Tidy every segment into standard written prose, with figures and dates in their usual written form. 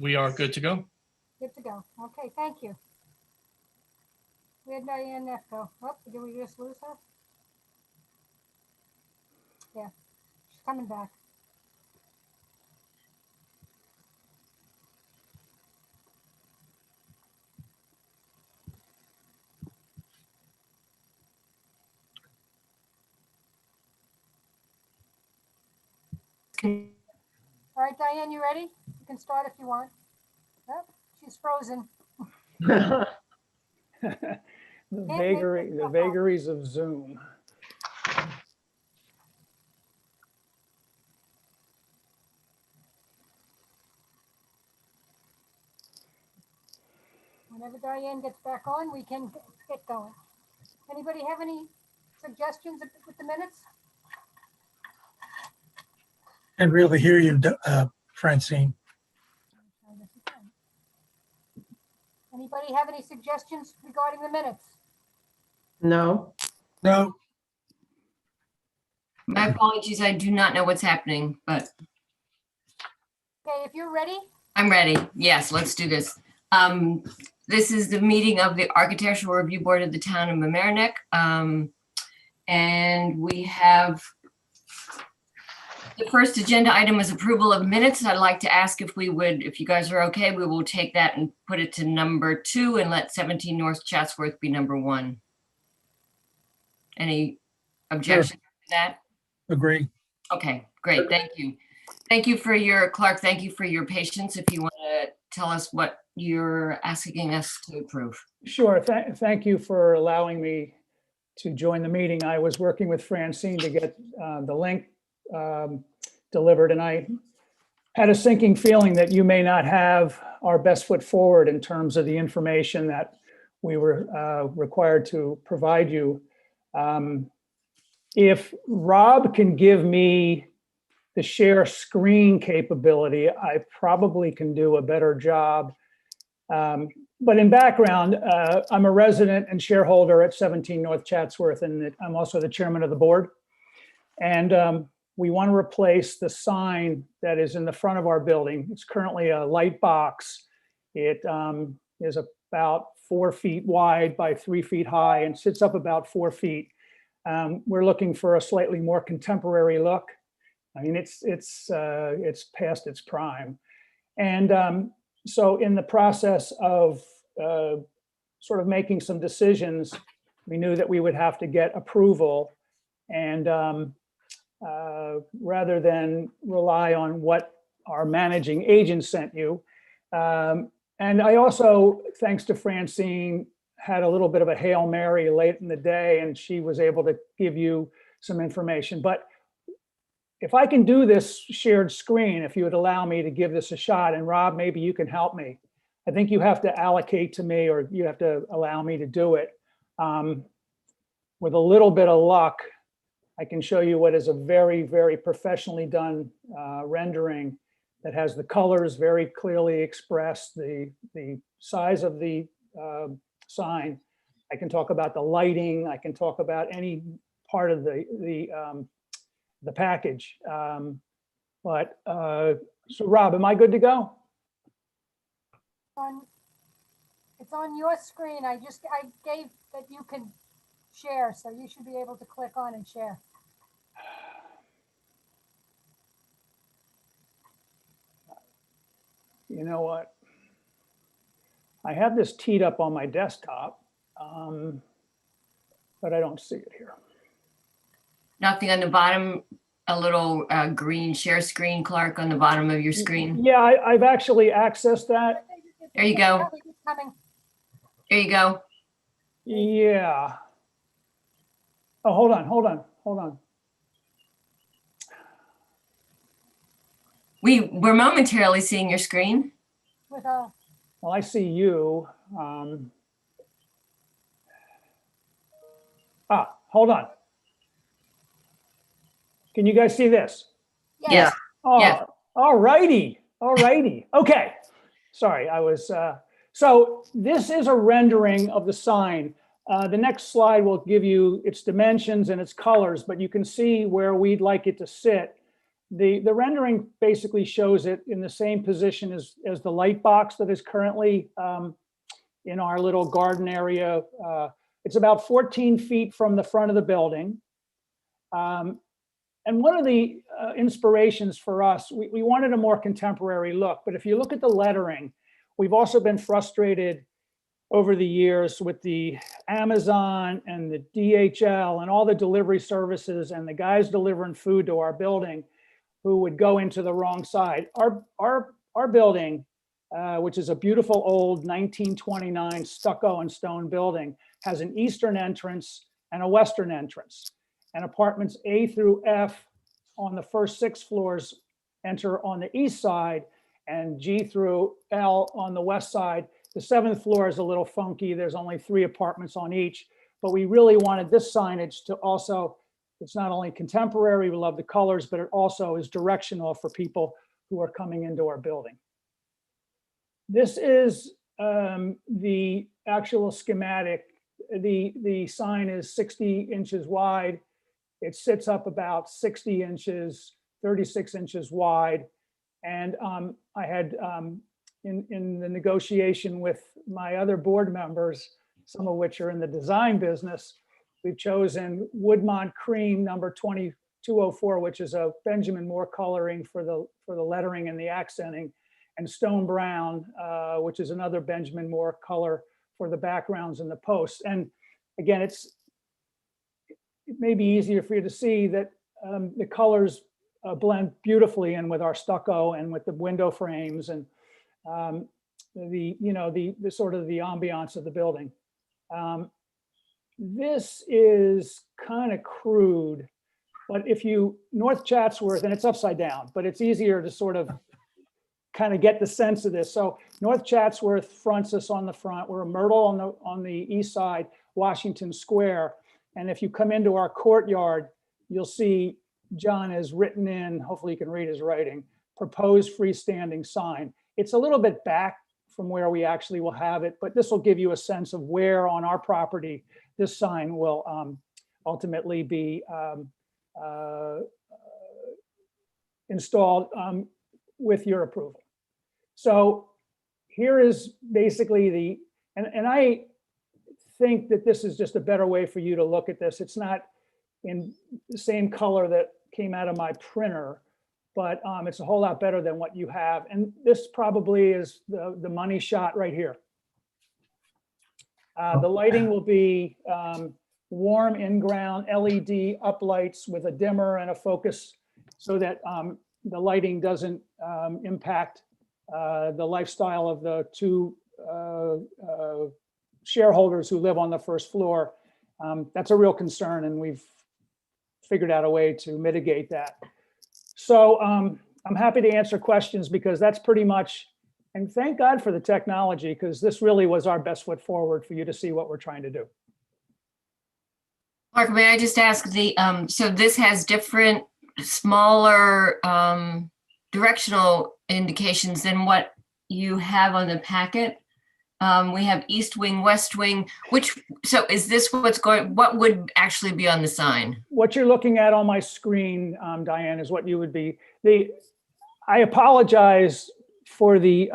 We are good to go. Good to go. Okay, thank you. Where'd Diane Neff go? Oh, did we just lose her? Yeah, she's coming back. All right, Diane, you ready? You can start if you want. Oh, she's frozen. The vagaries of Zoom. Whenever Diane gets back on, we can get going. Anybody have any suggestions with the minutes? Can't really hear you, Francine. Anybody have any suggestions regarding the minutes? No. No, My apologies, I do not know what's happening, but Okay, if you're ready. I'm ready. Yes, let's do this. This is the meeting of the Architectural Review Board of the Town of Mamaroneck. And we have the first agenda item is approval of minutes. I'd like to ask if we would, if you guys are okay, we will take that and put it to number 2 and let 17 North Chatsworth be number 1. Any objection to that? agree. Okay, great. Thank you. Thank you for your, Clark, thank you for your patience. If you want to tell us what you're asking us to approve. Sure. Thank you for allowing me to join the meeting. I was working with Francine to get the link delivered, and I had a sinking feeling that you may not have our best foot forward in terms of the information that we were required to provide you. If Rob can give me the share screen capability, I probably can do a better job. But in background, I'm a resident and shareholder at 17 North Chatsworth, and I'm also the chairman of the board. And we want to replace the sign that is in the front of our building. It's currently a light box. It is about 4 feet wide by 3 feet high and sits up about 4 feet. We're looking for a slightly more contemporary look. I mean, it's past its prime. And so in the process of sort of making some decisions, we knew that we would have to get approval. And rather than rely on what our managing agent sent you. And I also, thanks to Francine, had a little bit of a Hail Mary late in the day, and she was able to give you some information. But if I can do this shared screen, if you would allow me to give this a shot, and Rob, maybe you can help me. I think you have to allocate to me, or you have to allow me to do it. With a little bit of luck, I can show you what is a very, very professionally done rendering that has the colors very clearly expressed, the size of the sign. I can talk about the lighting. I can talk about any part of the package. So Rob, am I good to go? It's on your screen. I gave that you can share, so you should be able to click on and share. You know what? I have this teed up on my desktop, but I don't see it here. Nothing on the bottom, a little green share screen, Clark, on the bottom of your screen. Yeah, I've actually accessed that. There you go. There you go. Yeah. Oh, hold on. We're momentarily seeing your screen. Well, I see you. Hold on. Can you guys see this? Yes. Oh, Yes. all righty. Okay. Sorry, I was, so this is a rendering of the sign. The next slide will give you its dimensions and its colors, but you can see where we'd like it to sit. The rendering basically shows it in the same position as the light box that is currently in our little garden area. It's about 14 feet from the front of the building. And one of the inspirations for us, we wanted a more contemporary look, but if you look at the lettering, we've also been frustrated over the years with the Amazon and the DHL and all the delivery services and the guys delivering food to our building who would go into the wrong side. Our building, which is a beautiful old 1929 stucco and stone building, has an eastern entrance and a western entrance. And apartments A through F on the first 6 floors enter on the east side, and G through L on the west side. The 7th floor is a little funky. There's only 3 apartments on each, but we really wanted this signage to also, it's not only contemporary, we love the colors, but it also is directional for people who are coming into our building. This is the actual schematic. The sign is 60 inches wide. It sits up about 60 inches, 36 inches wide. And I had, in the negotiation with my other board members, some of which are in the design business, we've chosen Woodmont Cream number 2204, which is a Benjamin Moore coloring for the lettering and the accenting, and Stone Brown, which is another Benjamin Moore color for the backgrounds and the posts. And again, it may be easier for you to see that the colors blend beautifully in with our stucco and with the window frames and the sort of the ambiance of the building. This is kind of crude, but if you, North Chatsworth, and it's upside down, but it's easier to sort of kind of get the sense of this. So North Chatsworth fronts us on the front. We're a Myrtle on the east side, Washington Square. And if you come into our courtyard, you'll see John has written in, hopefully you can read his writing, proposed freestanding sign. It's a little bit back from where we actually will have it, but this will give you a sense of where on our property this sign will ultimately be installed with your approval. So here is basically and I think that this is just a better way for you to look at this. It's not in the same color that came out of my printer, but it's a whole lot better than what you have. And this probably is the money shot right here. The lighting will be warm in-ground LED uplights with a dimmer and a focus so that the lighting doesn't impact the lifestyle of the 2 shareholders who live on the first floor. That's a real concern, and we've figured out a way to mitigate that. So I'm happy to answer questions because that's pretty much, and thank God for the technology, because this really was our best foot forward for you to see what we're trying to do. Mark, may I just ask so this has different smaller directional indications than what you have on the packet? We have east wing, west wing, so is this what would actually be on the sign? What you're looking at on my screen, Diane, is what you would be. I apologize for the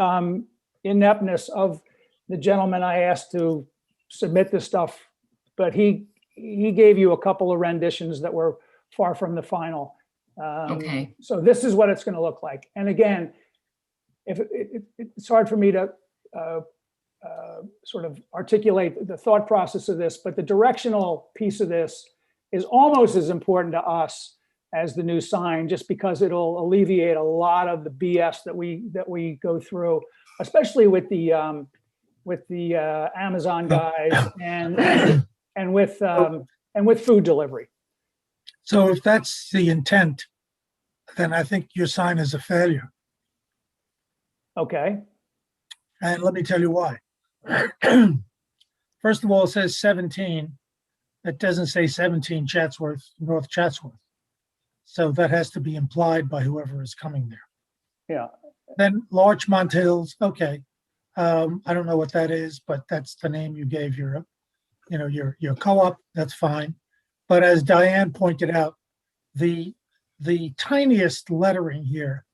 ineptness of the gentleman I asked to submit this stuff, but he gave you a couple of renditions that were far from the final. Okay. So this is what it's going to look like. And again, it's hard for me to sort of articulate the thought process of this, but the directional piece of this is almost as important to us as the new sign, just because it'll alleviate a lot of the BS that we go through, especially with the Amazon guys and with food delivery. So if that's the intent, then I think your sign is a failure. Okay. And let me tell you why. First of all, it says 17. It doesn't say 17 Chatsworth, North Chatsworth. So that has to be implied by whoever is coming there. Yeah. Then Larchmont Hills, okay. I don't know what that is, but that's the name you gave your co-op, that's fine. But as Diane pointed out, the the tiniest lettering here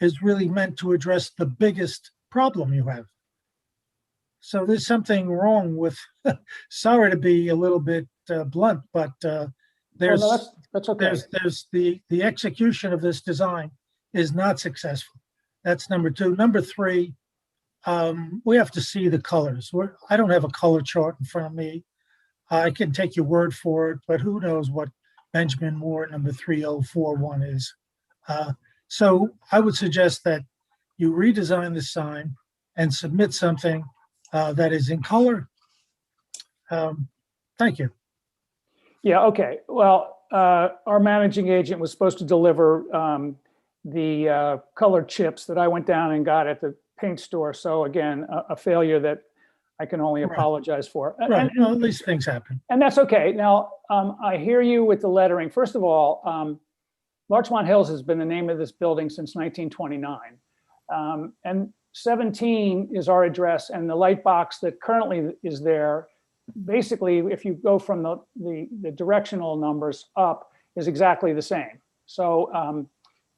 is really meant to address the biggest problem you have. So there's something wrong with, sorry to be a little bit blunt, but there's Well, no, that's okay. there's the execution of this design is not successful. That's number two. Number three, we have to see the colors. I don't have a color chart in front of me. I can take your word for it, but who knows what Benjamin Moore number 3041 is. So I would suggest that you redesign the sign and submit something that is in color. Thank you. Yeah, okay. Well, our managing agent was supposed to deliver the colored chips that I went down and got at the paint store. So again, a failure that I can only Right. apologize for. Right, well, these things happen. And that's okay. Now, I hear you with the lettering. First of all, Larchmont Hills has been the name of this building since 1929. And 17 is our address, and the light box that currently is there, basically, if you go from the directional numbers up, is exactly the same. So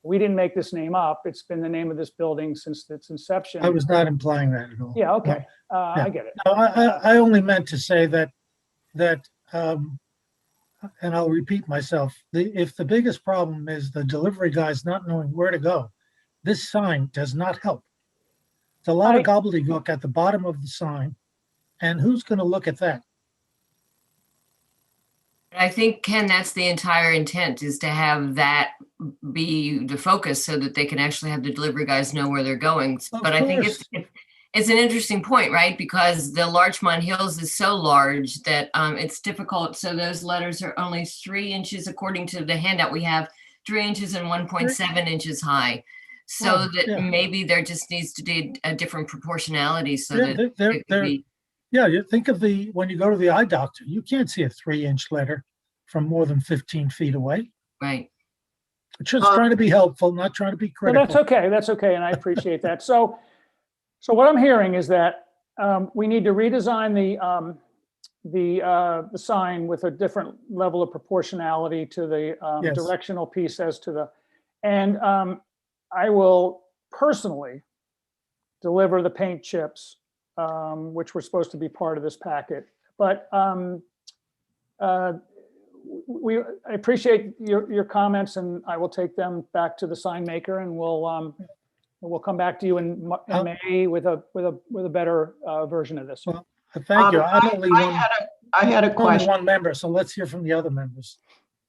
we didn't make this name up. It's been the name of this building since its inception. I was not implying that at all. Yeah, okay. I get it. No, I only meant to say that, and I'll repeat myself, if the biggest problem is the delivery guys not knowing where to go, this sign does not help. It's a lot of gobbledygook at the bottom of the sign, and who's going to look at that? I think, Ken, that's the entire intent, is to have that be the focus so that they can actually have the delivery guys know where they're going. Of But I think course. it's an interesting point, right? Because the Larchmont Hills is so large that it's difficult. So those letters are only 3 inches, according to the handout we have, 3 inches and 1.7 inches high. So Oh, that yeah. maybe there just needs to be a different proportionality so Yeah, that it could be, Yeah, you think of when you go to the eye doctor, you can't see a 3-inch letter from more than 15 feet away. right. It's just trying to be helpful, not trying to be Well, critical. that's okay. That's okay. And I appreciate that. So what I'm hearing is that we need to redesign the sign with a different level of proportionality to the Yes. directional piece as to the, and I will personally deliver the paint chips, which were supposed to be part of this packet. But I appreciate your comments, and I will take them back to the sign maker, and we'll come back to you in May with a better version of this. Well, thank you. I'm only one. I had a Only question. one member, so let's hear from the other members.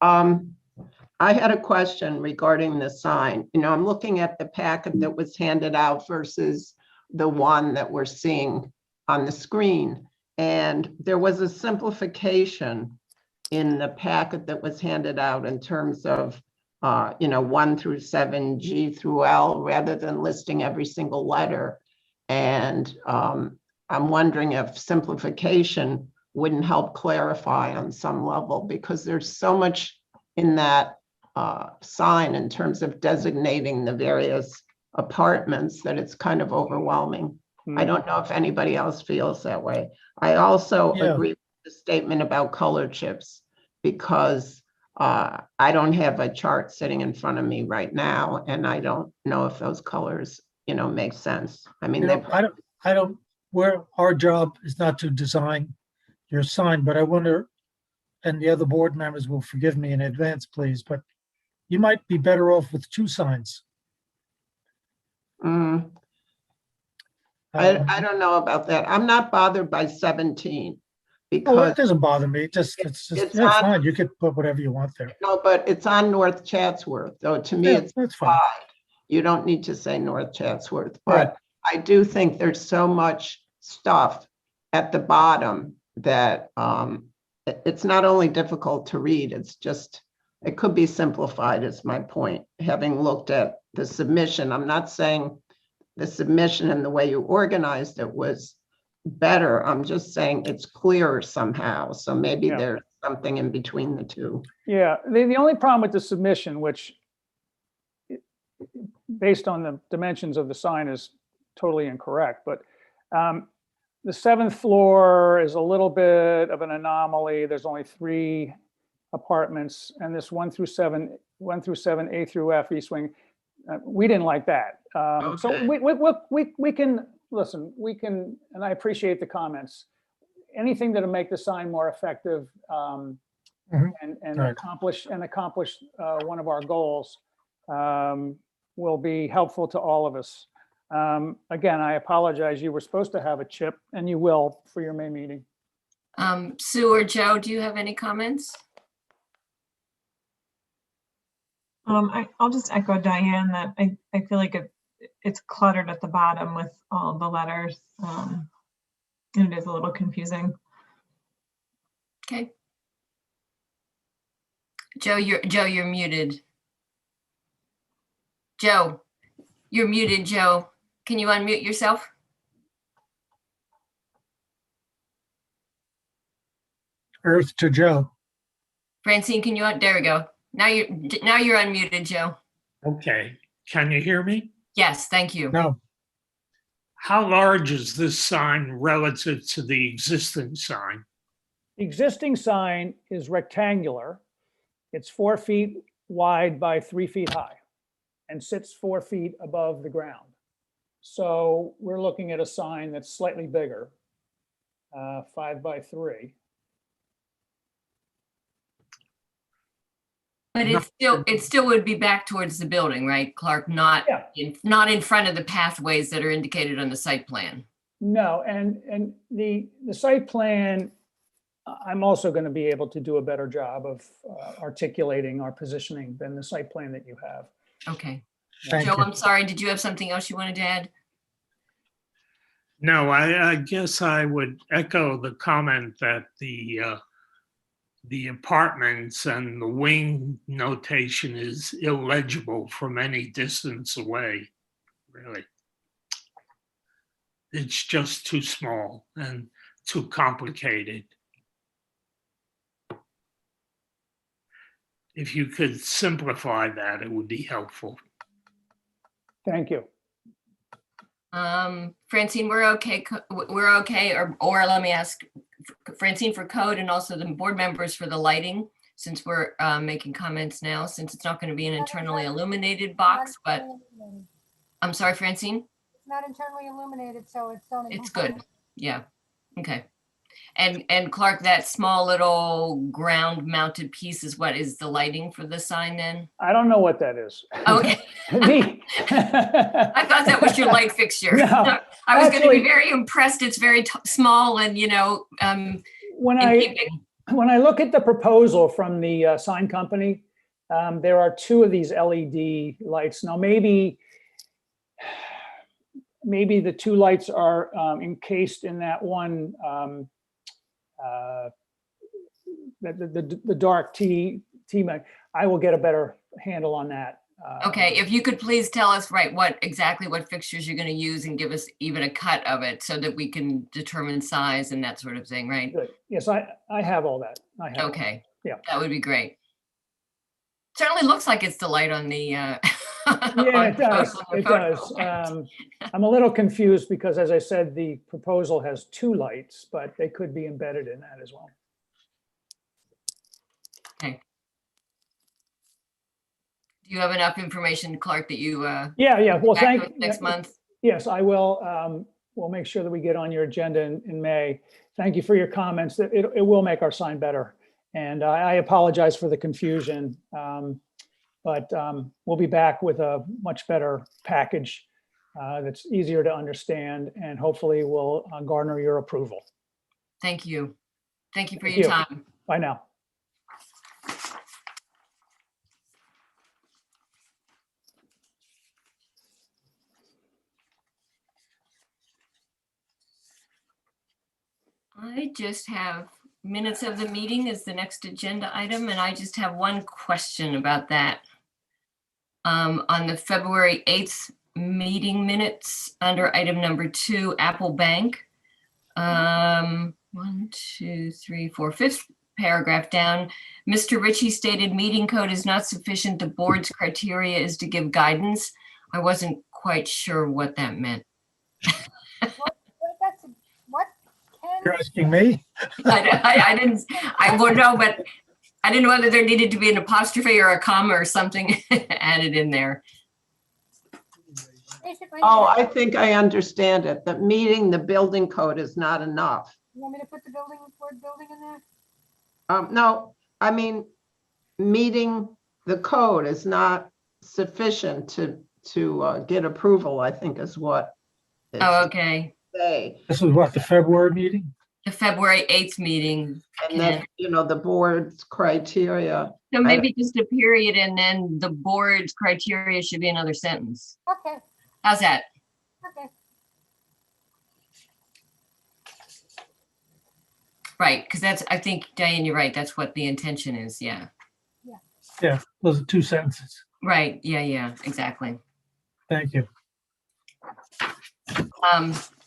I had a question regarding the sign. You know, I'm looking at the packet that was handed out versus the one that we're seeing on the screen. And there was a simplification in the packet that was handed out in terms of, 1 through 7, G through L, rather than listing every single letter. And I'm wondering if simplification wouldn't help clarify on some level, because there's so much in that sign in terms of designating the various apartments that it's kind of overwhelming. I don't know if anybody else feels that way. I also Yeah. agree with the statement about color chips, because I don't have a chart sitting in front of me right now, and I don't know if those colors, make sense. I mean, I don't, where our job is not to design your sign, but I wonder, and the other board members will forgive me in advance, please, but you might be better off with 2 signs. I don't know about that. I'm not bothered by 17 Oh, because it doesn't bother me. It's it's yeah, on- fine. You could put whatever you want there. no, but it's on North Chatsworth. So to me, Yeah, it's that's fine. wide. You don't need to say North Chatsworth, Right. but I do think there's so much stuff at the bottom that it's not only difficult to read, it could be simplified, is my point. Having looked at the submission, I'm not saying the submission and the way you organized it was better. I'm just saying it's clearer somehow. So maybe Yeah. there's something in between the two. Yeah, the only problem with the submission, which based on the dimensions of the sign is totally incorrect, but the 7th floor is a little bit of an anomaly. There's only 3 apartments and this 1 through 7, A through F, East Wing, we didn't like that. So Okay. we can, listen, we can, and I appreciate the comments. Anything that'll make the sign more effective Mhm. and Right. accomplish one of our goals will be helpful to all of us. Again, I apologize. You were supposed to have a chip, and you will for your May meeting. Sue or Joe, do you have any comments? I'll just echo Diane that I feel like it's cluttered at the bottom with all the letters. And it is a little confusing. Okay. Joe, you're muted. Joe, you're muted, Joe. Can you unmute yourself? Earth to Joe. Francine, can you, there we go. Now you're unmuted, Joe. Okay, can you hear me? Yes, thank you. No, How large is this sign relative to the existing sign? The existing sign is rectangular. It's 4 feet wide by 3 feet high and sits 4 feet above the ground. So we're looking at a sign that's slightly bigger, 5 by 3. But it still would be back towards the building, right, Clark? Not Yeah. not in front of the pathways that are indicated on the site plan. No, and the site plan, I'm also going to be able to do a better job of articulating our positioning than the site plan that you have. Okay. thank Joe, you. I'm sorry. Did you have something else you wanted to add? No, I guess I would echo the comment that the apartments and the wing notation is illegible from any distance away, really. It's just too small and too complicated. If you could simplify that, it would be helpful. Thank you. Francine, we're okay. We're okay. Or let me ask Francine for code and also the board members for the lighting, since we're making comments now, since it's not going to be an internally illuminated box, but I'm sorry, Francine. It's not internally illuminated, so it's only. It's good. Yeah. Okay. And Clark, that small little ground mounted piece is what is the lighting for the sign then? I don't know what that is. Okay. I thought that was your light fixture. No, I was going to actually- be very impressed. It's very small and, When in I keeping. look at the proposal from the sign company, there are 2 of these LED lights. Now, maybe the 2 lights are encased in that one, the dark T. I will get a better handle on that. Okay, if you could please tell us, right, what fixtures you're going to use and give us even a cut of it so that we can determine size and that sort of thing, right? Good. Yes, I have all that. I have. Okay. Yeah. That would be great. Certainly looks like it's the light on the. Yeah, it does. It does. I'm a little confused because, as I said, the proposal has 2 lights, but they could be embedded in that as well. Okay. Do you have enough information, Clark, that you? Yeah. Well, back to thank us next month. Yes, I will. We'll make sure that we get on your agenda in May. Thank you for your comments. It will make our sign better. And I apologize for the confusion. But we'll be back with a much better package that's easier to understand and hopefully will garner your approval. Thank you. Thank you for Thank your you. time. Bye now. I just have minutes of the meeting is the next agenda item, and I just have one question about that. On the February 8th meeting minutes under item number 2, Apple Bank. 1, 2, 3, 4, 5th paragraph down. Mr. Ritchie stated meeting code is not sufficient. The board's criteria is to give guidance. I wasn't quite sure what that meant. What, Ken? You're asking me? I won't know, but I didn't know whether there needed to be an apostrophe or a comma or something added in there. Basically, Oh, I think I understand it, that meeting the building code is not enough. you want me to put the word building in there? No, I mean, meeting the code is not sufficient to get approval, I think is what. it Oh, should okay. say. This is what, the February meeting? The February 8th meeting. And then, the board's criteria. So maybe just a period and then the board's criteria should be another sentence. Okay, How's that? okay. Right, because that's, I think, Diane, you're right. That's what the intention is. Yeah. Yeah, those are 2 sentences. Right. Yeah, exactly. Thank you.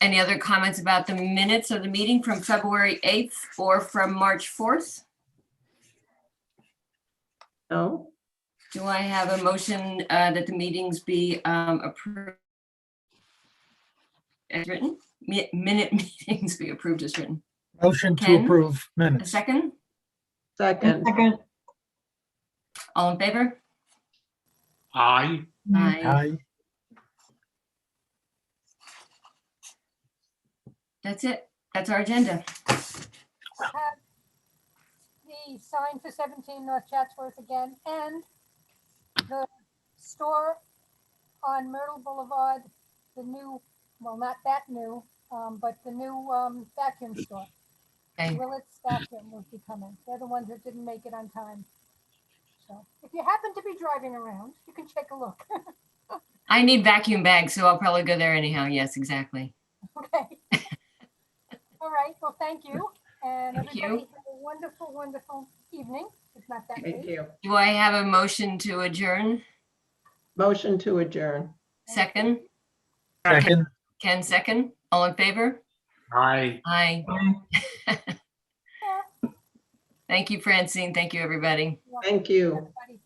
Any other comments about the minutes of the meeting from February 8th or from March 4th? No, Do I have a motion that the meetings be approved as written? Minute meetings be approved as written. Motion to Ken? approve A minutes. second? second, Second. All in favor? Aye. Aye. That's it. That's our agenda. The sign for 17 North Chatsworth again, and the store on Myrtle Boulevard, the new, well, not that new, but the new vacuum store. Okay. Willett's Vacuum will be coming. They're the ones that didn't make it on time. So if you happen to be driving around, you can take a look. I need vacuum bags, so I'll probably go there anyhow. Yes, exactly. Okay. All right, well, thank you. And Thank you. everybody have a wonderful, wonderful evening. It's not that thank late. you. Do I have a motion to adjourn? Motion to adjourn. Second? Second. Ken, second? All in favor? Aye. Aye. Aye. Yeah. Thank you, Francine. Thank you, everybody. Thank you.